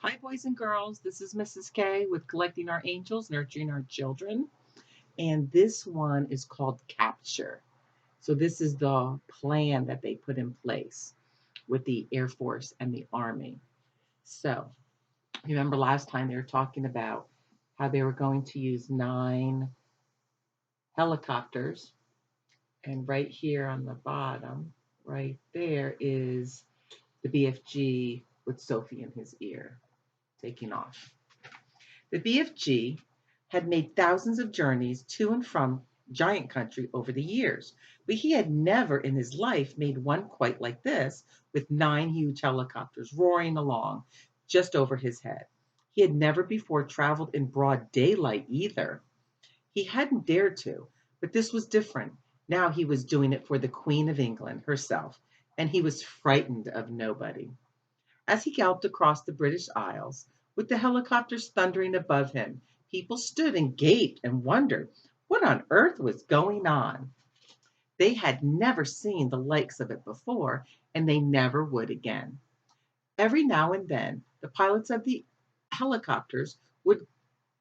Hi, boys and girls. This is Mrs. K with Collecting Our Angels, Nurturing Our Children. And this one is called Capture. So, this is the plan that they put in place with the Air Force and the Army. So, remember last time they were talking about how they were going to use 9 helicopters. And right here on the bottom, right there, is the BFG with Sophie in his ear taking off. The BFG had made thousands of journeys to and from giant country over the years, but he had never in his life made one quite like this, with 9 huge helicopters roaring along just over his head. He had never before traveled in broad daylight either. He hadn't dared to, but this was different. Now he was doing it for the Queen of England herself, and he was frightened of nobody. As he galloped across the British Isles, with the helicopters thundering above him, people stood and gaped and wondered what on earth was going on. They had never seen the likes of it before, and they never would again. Every now and then, the pilots of the helicopters would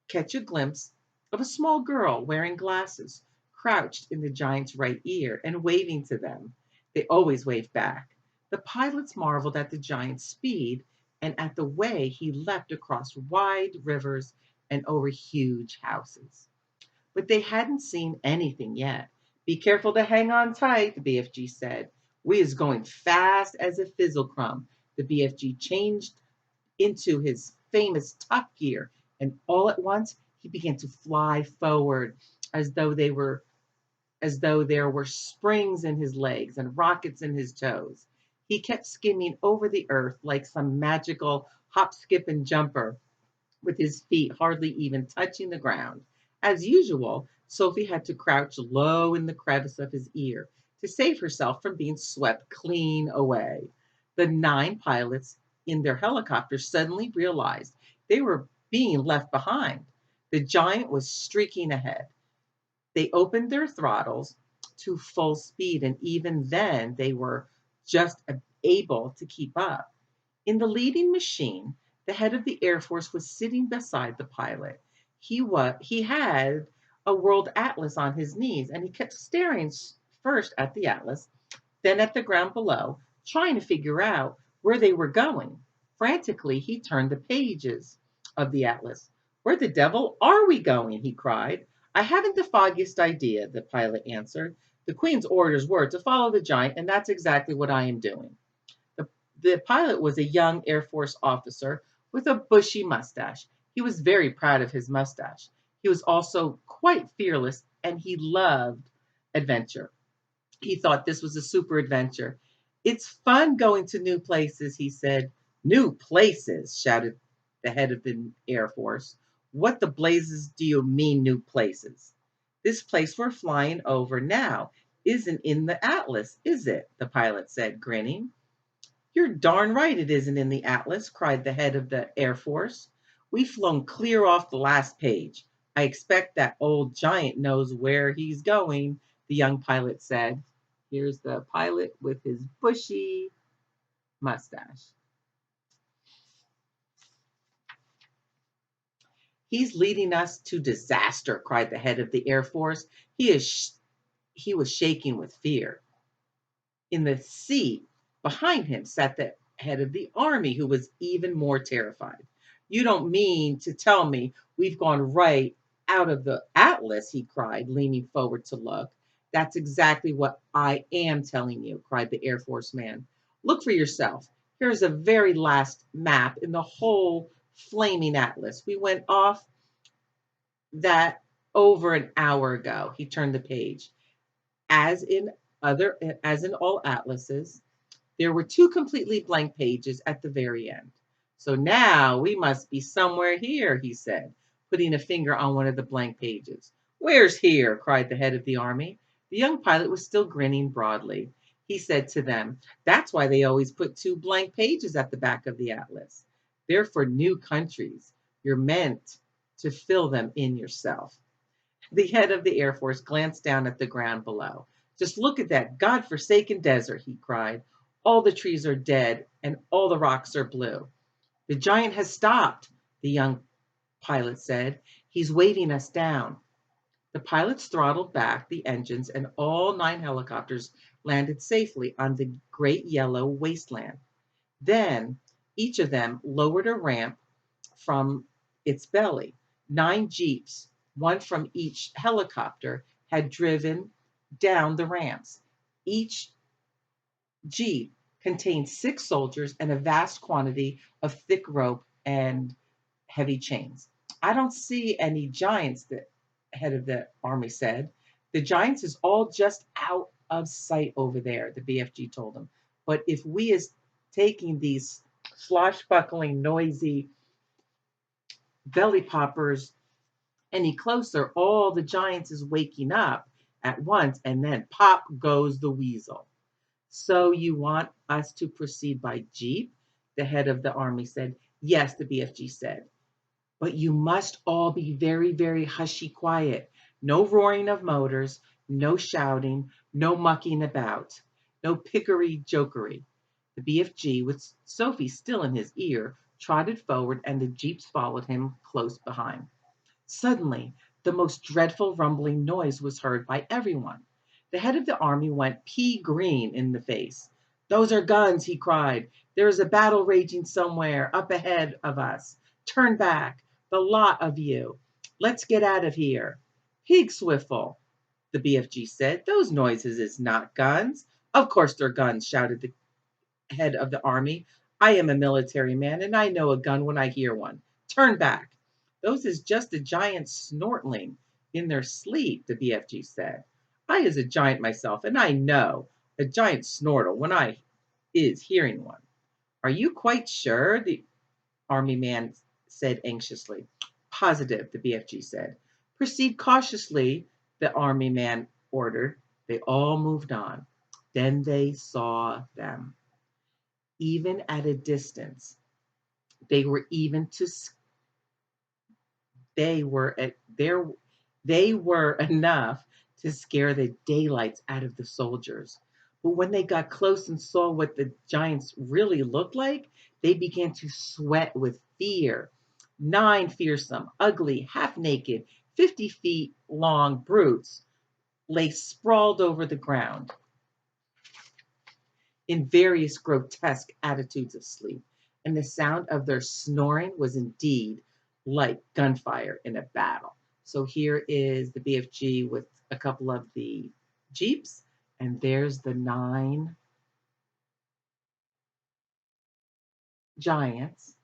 catch a glimpse of a small girl wearing glasses, crouched in the giant's right ear and waving to them. They always waved back. The pilots marveled at the giant's speed and at the way he leapt across wide rivers and over huge houses. But they hadn't seen anything yet. Be careful to hang on tight, the BFG said. We is going fast as a fizzle crumb. The BFG changed into his famous top gear, and all at once he began to fly forward as though they were as though there were springs in his legs and rockets in his toes. He kept skimming over the earth like some magical hop, skip, and jumper, with his feet hardly even touching the ground. As usual, Sophie had to crouch low in the crevice of his ear to save herself from being swept clean away. The 9 pilots in their helicopter suddenly realized they were being left behind. The giant was streaking ahead. They opened their throttles to full speed, and even then they were just able to keep up. In the leading machine, the head of the Air Force was sitting beside the pilot. He had a world atlas on his knees, and he kept staring first at the atlas, then at the ground below, trying to figure out where they were going. Frantically, he turned the pages of the atlas. Where the devil are we going? He cried. I haven't the foggiest idea, the pilot answered. The Queen's orders were to follow the giant, and that's exactly what I am doing. The, the pilot was a young Air Force officer with a bushy mustache. He was very proud of his mustache. He was also quite fearless, and he loved adventure. He thought this was a super adventure. It's fun going to new places, he said. New places, shouted the head of the Air Force. What the blazes do you mean, new places? This place we're flying over now isn't in the atlas, is it? The pilot said, grinning. You're darn right it isn't in the atlas, cried the head of the Air Force. We've flown clear off the last page. I expect that old giant knows where he's going, the young pilot said. Here's the pilot with his bushy mustache. He's leading us to disaster, cried the head of the Air Force. He was shaking with fear. In the seat behind him sat the head of the army, who was even more terrified. You don't mean to tell me we've gone right out of the atlas, he cried, leaning forward to look. That's exactly what I am telling you, cried the Air Force man. Look for yourself. Here's the very last map in the whole flaming atlas. We went off that over an hour ago. He turned the page. As in as in all atlases, there were 2 completely blank pages at the very end. So now we must be somewhere here, he said, putting a finger on one of the blank pages. Where's here? Cried the head of the army. The young pilot was still grinning broadly. He said to them, that's why they always put 2 blank pages at the back of the atlas. They're for new countries. You're meant to fill them in yourself. The head of the Air Force glanced down at the ground below. Just look at that God-forsaken desert, he cried. All the trees are dead and all the rocks are blue. The giant has stopped, the young pilot said. He's waving us down. The pilots throttled back the engines, and all 9 helicopters landed safely on the great yellow wasteland. Then each of them lowered a ramp from its belly. 9 jeeps, one from each helicopter, had driven down the ramps. Each jeep contained 6 soldiers and a vast quantity of thick rope and heavy chains. I don't see any giants, the head of the army said. The giants is all just out of sight over there, the BFG told him. But if we is taking these swashbuckling, noisy belly poppers any closer, all the giants is waking up at once, and then pop goes the weasel. So you want us to proceed by jeep? The head of the army said. Yes, the BFG said. But you must all be very, very hushy quiet. No roaring of motors, no shouting, no mucking about, no pickery jokery. The BFG, with Sophie still in his ear, trotted forward, and the jeeps followed him close behind. Suddenly, the most dreadful rumbling noise was heard by everyone. The head of the army went pea green in the face. Those are guns, he cried. There is a battle raging somewhere up ahead of us. Turn back, the lot of you. Let's get out of here. Pig swiffle, the BFG said. Those noises is not guns. Of course they're guns, shouted the head of the army. I am a military man, and I know a gun when I hear one. Turn back. Those is just the giants snortling in their sleep, the BFG said. I is a giant myself, and I know a giant snortle when I is hearing one. Are you quite sure? The army man said anxiously. Positive, the BFG said. Proceed cautiously, the army man ordered. They all moved on. Then they saw them. Even at a distance, they were even to they were at there they were enough to scare the daylights out of the soldiers. But when they got close and saw what the giants really looked like, they began to sweat with fear. 9 fearsome, ugly, half naked, 50 feet long brutes lay sprawled over the ground in various grotesque attitudes of sleep, and the sound of their snoring was indeed like gunfire in a battle. So here is the BFG with a couple of the jeeps, and there's the 9 giants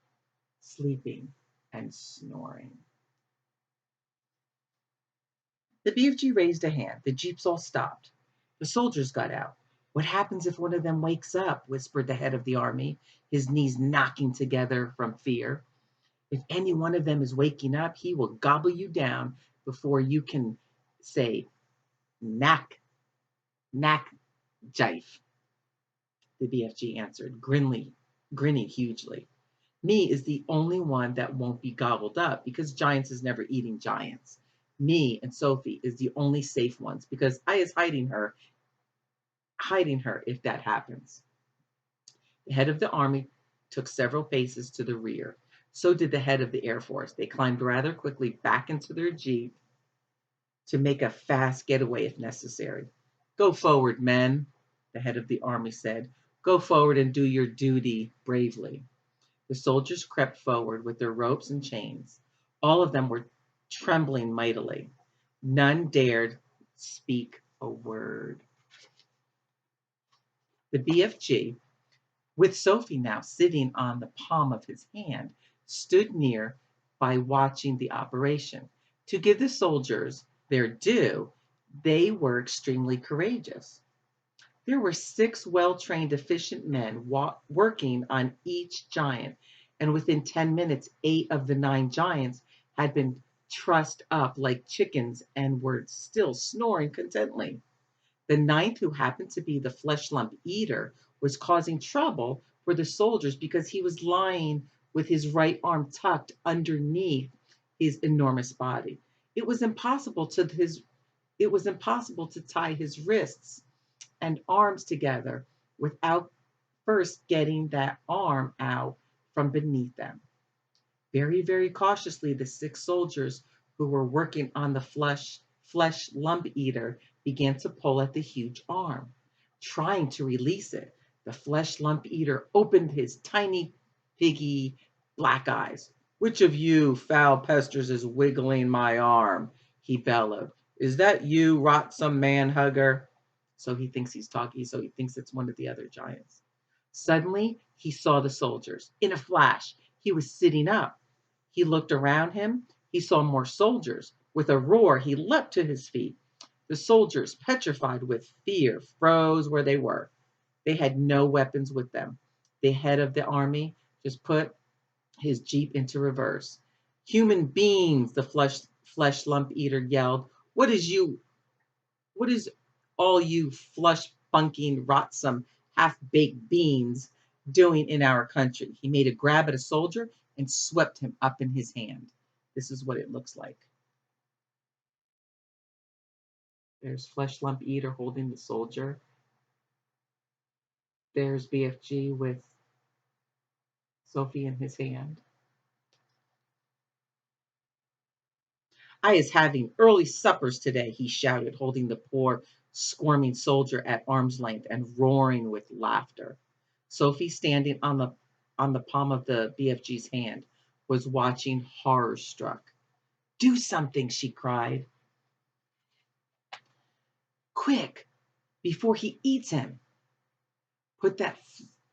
sleeping and snoring. The BFG raised a hand. The jeeps all stopped. The soldiers got out. What happens if one of them wakes up? Whispered the head of the army, his knees knocking together from fear. If any one of them is waking up, he will gobble you down before you can say, knack, knack, jife, the BFG answered, grinning hugely. Me is the only one that won't be gobbled up because giants is never eating giants. Me and Sophie is the only safe ones because I is hiding her if that happens. The head of the army took several paces to the rear. So did the head of the Air Force. They climbed rather quickly back into their jeep to make a fast getaway if necessary. Go forward, men, the head of the army said. Go forward and do your duty bravely. The soldiers crept forward with their ropes and chains. All of them were trembling mightily. None dared speak a word. The BFG, with Sophie now sitting on the palm of his hand, stood near by watching the operation. To give the soldiers their due, they were extremely courageous. There were 6 well-trained, efficient men working on each giant, and within 10 minutes, 8 of the 9 giants had been trussed up like chickens and were still snoring contentedly. The 9th, who happened to be the flesh lump eater, was causing trouble for the soldiers because he was lying with his right arm tucked underneath his enormous body. It was impossible to tie his wrists and arms together without first getting that arm out from beneath them. Very, very cautiously, the 6 soldiers who were working on the flesh lump eater began to pull at the huge arm, trying to release it. The flesh lump eater opened his tiny, piggy black eyes. Which of you foul pesters is wiggling my arm? He bellowed. Is that you, rotsome man hugger? So he thinks he's talking, so he thinks it's one of the other giants. Suddenly, he saw the soldiers. In a flash, he was sitting up. He looked around him. He saw more soldiers. With a roar, he leapt to his feet. The soldiers, petrified with fear, froze where they were. They had no weapons with them. The head of the army just put his jeep into reverse. Human beings, the flesh lump eater yelled. What is all you flush bunking, rotsome, half-baked beans doing in our country? He made a grab at a soldier and swept him up in his hand. This is what it looks like. There's Flesh Lump Eater holding the soldier. There's BFG with Sophie in his hand. I is having early suppers today, he shouted, holding the poor, squirming soldier at arm's length and roaring with laughter. Sophie, standing on the palm of the BFG's hand, was watching horror-struck. Do something, she cried. Quick, before he eats him. Put that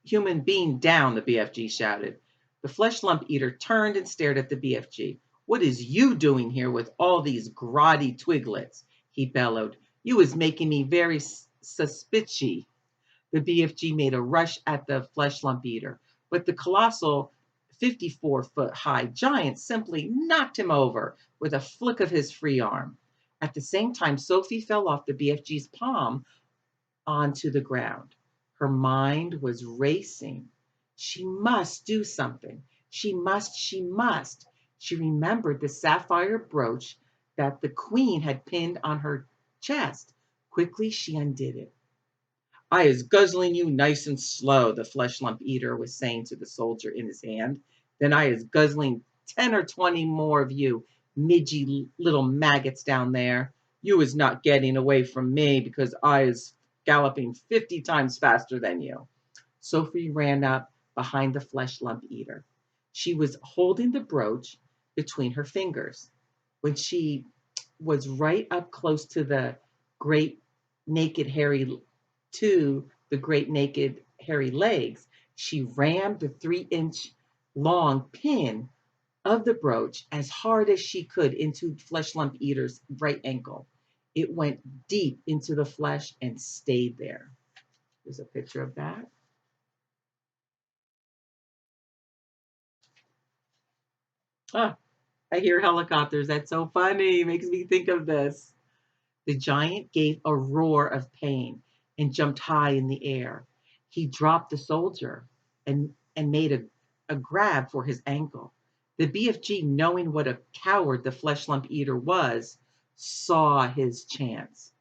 human being down, the BFG shouted. The flesh lump eater turned and stared at the BFG. What is you doing here with all these grotty twiglets? He bellowed. You is making me very suspicious. The BFG made a rush at the flesh lump eater, but the colossal 54-foot-high giant simply knocked him over with a flick of his free arm. At the same time, Sophie fell off the BFG's palm onto the ground. Her mind was racing. She must do something. She must. She remembered the sapphire brooch that the queen had pinned on her chest. Quickly, she undid it. I is guzzling you nice and slow, the flesh lump eater was saying to the soldier in his hand. Then I is guzzling 10 or 20 more of you, midgy little maggots down there. You is not getting away from me because I is galloping 50 times faster than you. Sophie ran up behind the flesh lump eater. She was holding the brooch between her fingers. When she was right up close to the great naked hairy legs, she rammed the 3-inch long pin of the brooch as hard as she could into flesh lump eater's right ankle. It went deep into the flesh and stayed there. There's a picture of that. Ah, I hear helicopters. That's so funny. Makes me think of this. The giant gave a roar of pain and jumped high in the air. He dropped the soldier and made a grab for his ankle. The BFG, knowing what a coward the flesh lump eater was, saw his chance.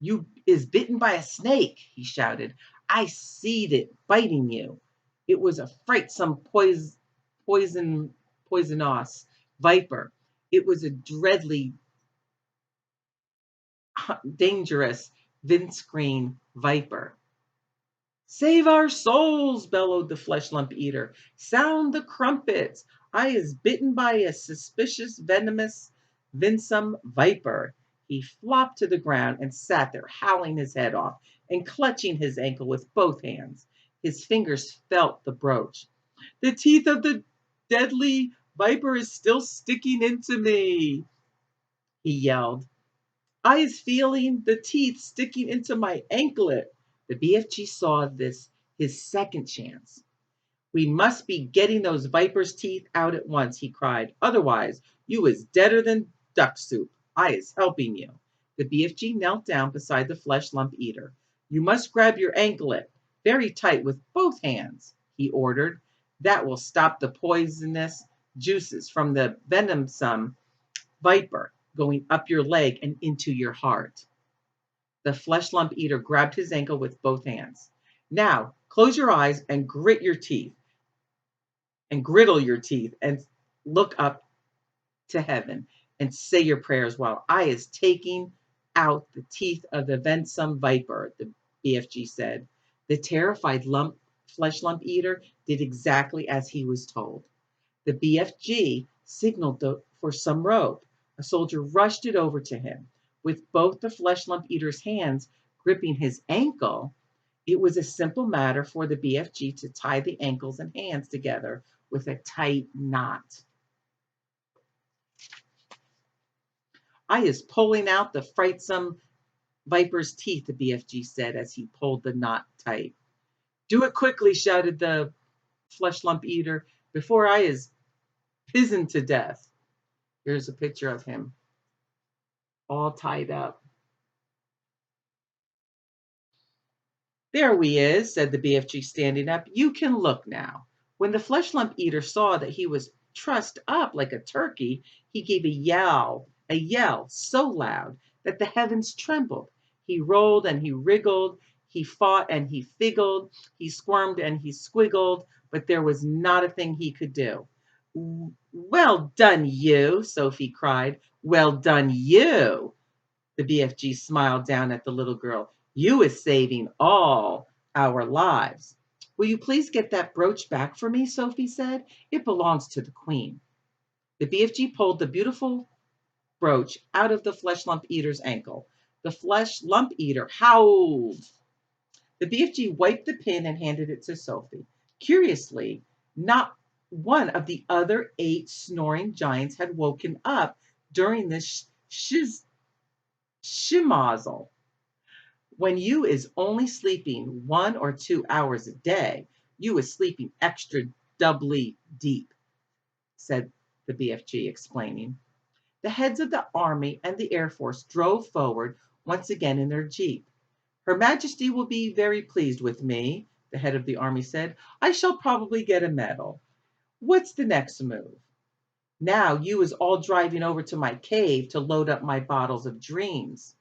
You is bitten by a snake, he shouted. I seed it biting you. It was a frightsome poisonous viper. It was a dreadly dangerous windscreen viper. Save our souls, bellowed the flesh lump eater. Sound the crumpets. I is bitten by a suspicious, venomous, winsome viper. He flopped to the ground and sat there, howling his head off and clutching his ankle with both hands. His fingers felt the brooch. The teeth of the deadly viper is still sticking into me, he yelled. I is feeling the teeth sticking into my anklet. The BFG saw this his second chance. We must be getting those viper's teeth out at once, he cried. Otherwise, you is deader than duck soup. I is helping you. The BFG knelt down beside the flesh lump eater. You must grab your anklet very tight with both hands, he ordered. That will stop the poisonous juices from the venomsome viper going up your leg and into your heart. The flesh lump eater grabbed his ankle with both hands. Now, close your eyes and grit your teeth. and griddle your teeth and look up to heaven and say your prayers while I is taking out the teeth of the Vensum viper, the BFG said. The terrified flesh lump eater did exactly as he was told. The BFG signaled for some rope. A soldier rushed it over to him. With both the flesh lump eater's hands gripping his ankle, it was a simple matter for the BFG to tie the ankles and hands together with a tight knot. I is pulling out the frightsome viper's teeth, the BFG said as he pulled the knot tight. Do it quickly, shouted the flesh lump eater, before I is pizened to death. Here's a picture of him, all tied up. There we is, said the BFG, standing up. You can look now. When the flesh lump eater saw that he was trussed up like a turkey, he gave a yell so loud that the heavens trembled. He rolled and he wriggled, he fought and he figgled, he squirmed and he squiggled, but there was not a thing he could do. Well done, you, Sophie cried. Well done, you. The BFG smiled down at the little girl. You is saving all our lives. Will you please get that brooch back for me, Sophie said. It belongs to the queen. The BFG pulled the beautiful brooch out of the flesh lump eater's ankle. The flesh lump eater howled. The BFG wiped the pin and handed it to Sophie. Curiously, not one of the other 8 snoring giants had woken up during this shimazel. When you is only sleeping 1 or 2 hours a day, you is sleeping extra doubly deep, said the BFG, explaining. The heads of the Army and the Air Force drove forward once again in their jeep. Her Majesty will be very pleased with me, the head of the Army said. I shall probably get a medal. What's the next move? Now you is all driving over to my cave to load up my bottles of dreams,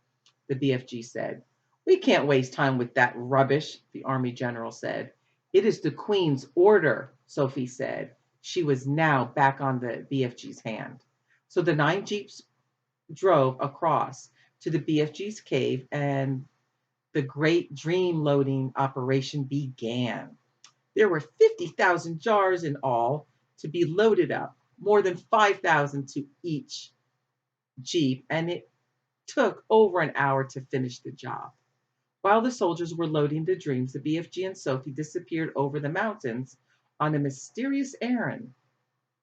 the BFG said. We can't waste time with that rubbish, the Army general said. It is the Queen's order, Sophie said. She was now back on the BFG's hand. So the 9 jeeps drove across to the BFG's cave and the great dream loading operation began. There were 50,000 jars in all to be loaded up, more than 5,000 to each jeep, and it took over an hour to finish the job. While the soldiers were loading the dreams, the BFG and Sophie disappeared over the mountains on a mysterious errand.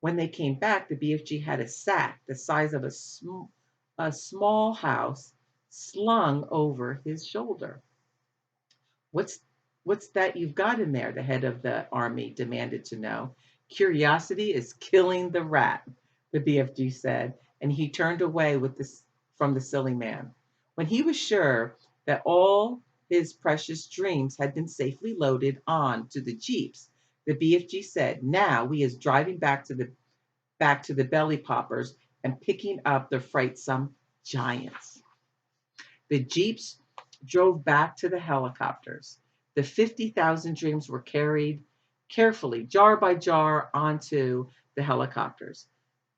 When they came back, the BFG had a sack the size of a small house slung over his shoulder. What's that you've got in there? The head of the Army demanded to know. Curiosity is killing the rat, the BFG said, and he turned away from the silly man. When he was sure that all his precious dreams had been safely loaded on to the jeeps, the BFG said, now we is driving back to the belly poppers and picking up the frightsome giants. The jeeps drove back to the helicopters. The 50,000 dreams were carried carefully, jar by jar, onto the helicopters.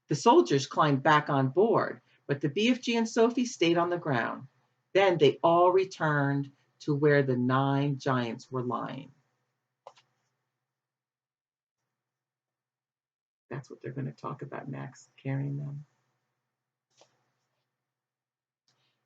The soldiers climbed back on board, but the BFG and Sophie stayed on the ground. Then they all returned to where the 9 giants were lying. That's what they're going to talk about next, carrying them.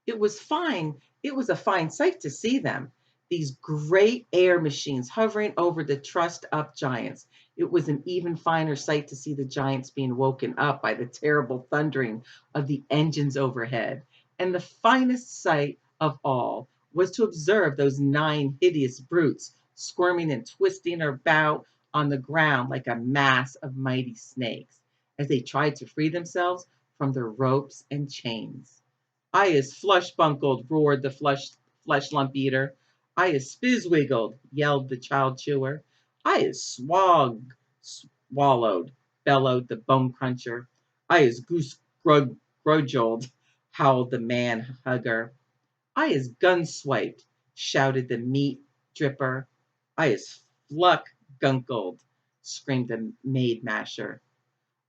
It was fine. It was a fine sight to see them, these great air machines hovering over the trussed up giants. It was an even finer sight to see the giants being woken up by the terrible thundering of the engines overhead. And the finest sight of all was to observe those 9 hideous brutes squirming and twisting about on the ground like a mass of mighty snakes as they tried to free themselves from their ropes and chains. I is flush-bunkled, roared the flesh lump eater. I is spizzwiggled, yelled the child chewer. I is swallowed, bellowed the bone cruncher. I is grudgeled, howled the man hugger. I is gun swiped, shouted the meat dripper. I is fluck gunkled, screamed the maid masher.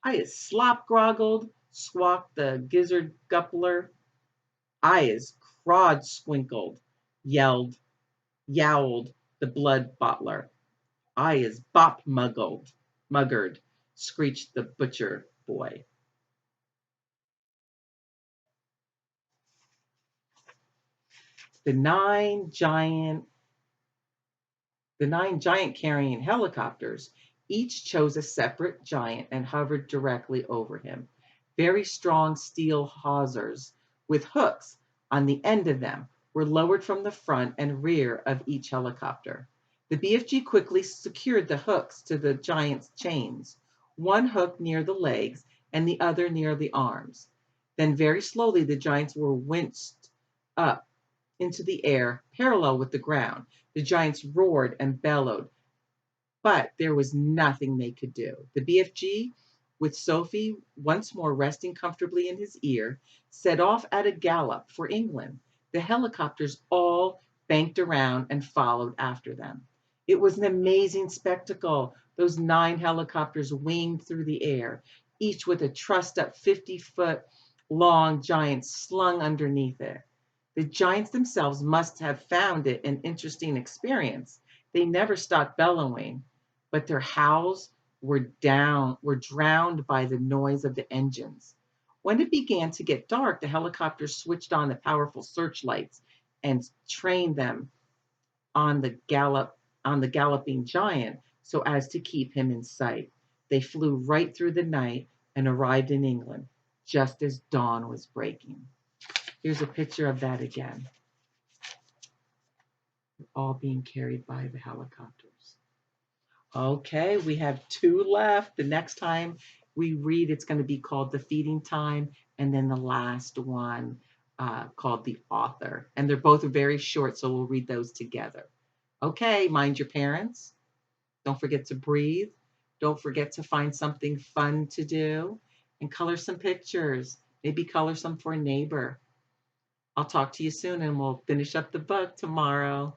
I is slop groggled, squawked the gizzard guppler. I is crod squinkled, yowled the blood bottler. I is muggered, screeched the butcher boy. The nine giant carrying helicopters each chose a separate giant and hovered directly over him. Very strong steel hawsers with hooks on the end of them were lowered from the front and rear of each helicopter. The BFG quickly secured the hooks to the giant's chains, one hook near the legs and the other near the arms. Then very slowly the giants were winched up into the air, parallel with the ground. The giants roared and bellowed, but there was nothing they could do. The BFG, with Sophie once more resting comfortably in his ear, set off at a gallop for England. The helicopters all banked around and followed after them. It was an amazing spectacle. Those 9 helicopters winged through the air, each with a trussed up 50-foot long giant slung underneath it. The giants themselves must have found it an interesting experience. They never stopped bellowing, but their howls were drowned by the noise of the engines. When it began to get dark, the helicopters switched on the powerful searchlights and trained them on the galloping giant so as to keep him in sight. They flew right through the night and arrived in England just as dawn was breaking. Here's a picture of that again. All being carried by the helicopters. Okay, we have 2 left. The next time we read, it's going to be called The Feeding Time, and then the last one called The Author. And they're both very short, so we'll read those together. Okay, mind your parents. Don't forget to breathe. Don't forget to find something fun to do and color some pictures. Maybe color some for a neighbor. I'll talk to you soon and we'll finish up the book tomorrow.